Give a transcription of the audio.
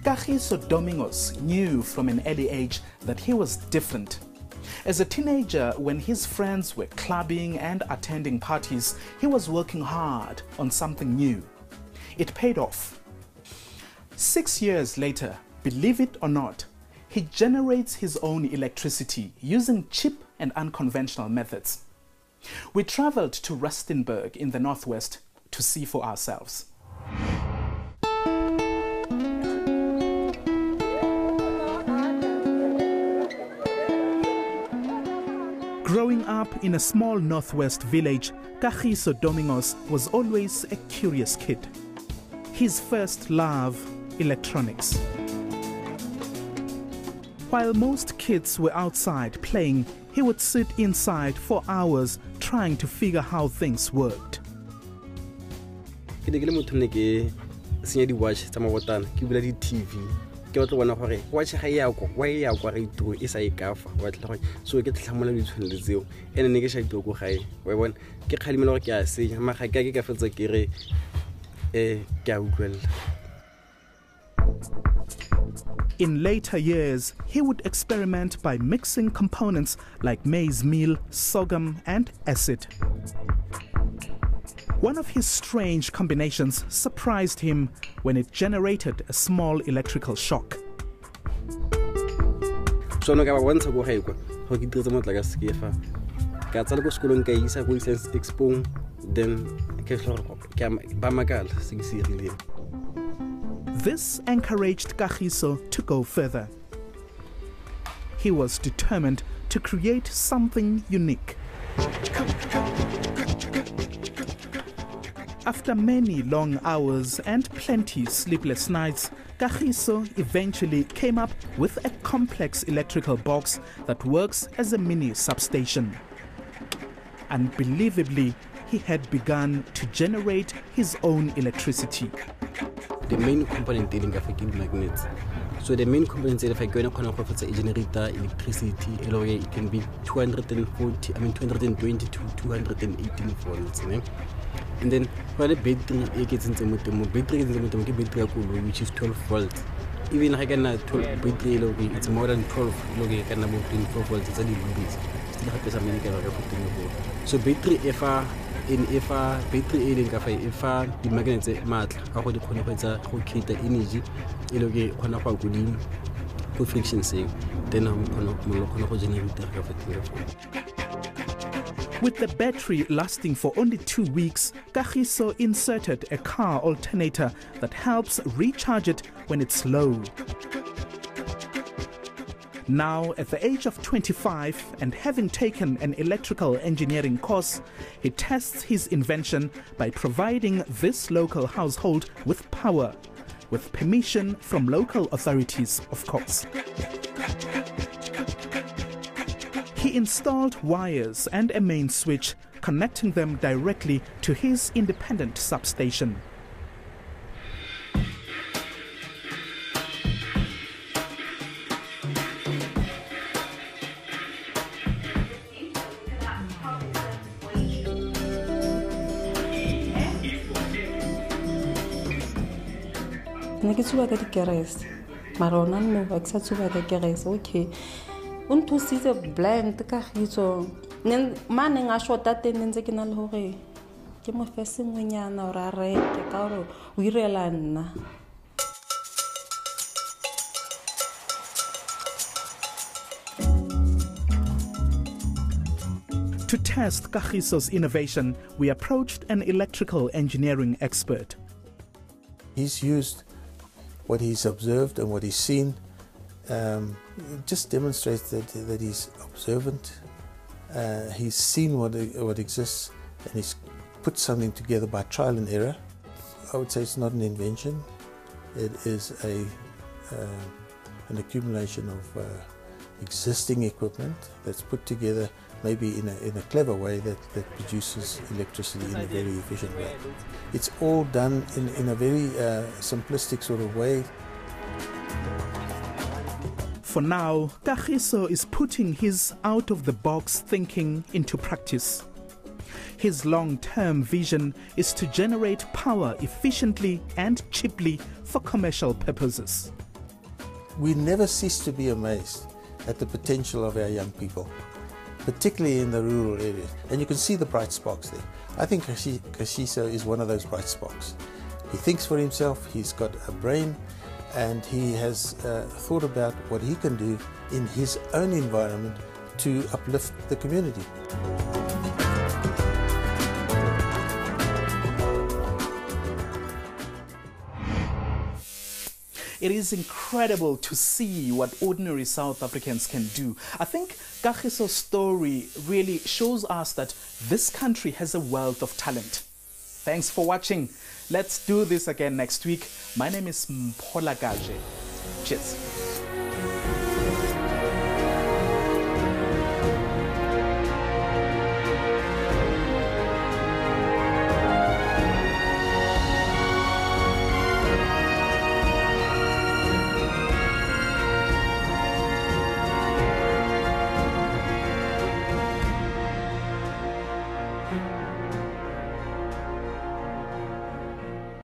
Kagiso Domingos knew from an early age that he was different. As a teenager, when his friends were clubbing and attending parties, he was working hard on something new. It paid off. 6 years later, believe it or not, he generates his own electricity using cheap and unconventional methods. We traveled to Rustenburg in the northwest to see for ourselves. Growing up in a small northwest village, Kagiso Domingos was always a curious kid. His first love, electronics. While most kids were outside playing, he would sit inside for hours trying to figure how things worked. TV. Ke batla bona gore watch ga ya go wa ya go re tu e sa e kafa wa tla go so ke tlhamola ditshwanelo tseo ene ne ke sha itlo go gae wa bona ke kgalimela gore ke a senya ma ga ke ka fetsa ke re ke a utlwela. In later years, he would experiment by mixing components like maize meal, sorghum and acid. One of his strange combinations surprised him when it generated a small electrical shock. So no ka ba bontsha go gae kwa go ke diretse motla ka skefa ka tsala go sekolong ka isa go sense expo then ke tlhoro ke ba makala se ke se rileng. This encouraged Kagiso to go further. He was determined to create something unique. After many long hours and plenty sleepless nights, Kagiso eventually came up with a complex electrical box that works as a mini substation. Unbelievably, he had begun to generate his own electricity. The main component dealing with magnets. So the main components if I go in a generator electricity, it can be 220 to 218 volts. And then for the battery gets into battery which is 12 volts. Even I can 12 battery it's more than 12 can about 24 volts, it's a little bit. Still have some so battery if battery if the magnets matter how the create the energy go friction save then generator. With the battery lasting for only 2 weeks, Kagiso inserted a car alternator that helps recharge it when it's low. Now, at the age of 25 and having taken an electrical engineering course, he tests his invention by providing this local household with power, with permission from local authorities, of course. He installed wires and a main switch, connecting them directly to his independent substation. Ne ke tsuba ka dikerese mara ona no ba ke sa tsuba ka kerese okay unto see the blend Kagiso nen maneng a shota tendenze ke na le hore ke mo fe sengwenyana ora re ke ka hore o irela nna. To test Kagiso's innovation, we approached an electrical engineering expert. He's used what he's observed and what he's seen. It just demonstrates that he's observant. He's seen what exists and he's put something together by trial and error. I would say it's not an invention. It is an accumulation of existing equipment that's put together maybe in a clever way that produces electricity in a very efficient way. It's all done in a very simplistic sort of way. For now, Kagiso is putting his out-of-the-box thinking into practice. His long-term vision is to generate power efficiently and cheaply for commercial purposes. we never cease to be amazed at the potential of our young people, particularly in the rural areas. And you can see the bright sparks there. I think Kagiso is one of those bright sparks. He thinks for himself, he's got a brain, and he has thought about what he can do in his own environment to uplift the community. It is incredible to see what ordinary South Africans can do. I think Kagiso's story really shows us that this country has a wealth of talent. Thanks for watching. Let's do this again next week. My name is Mphola Gaje. Cheers.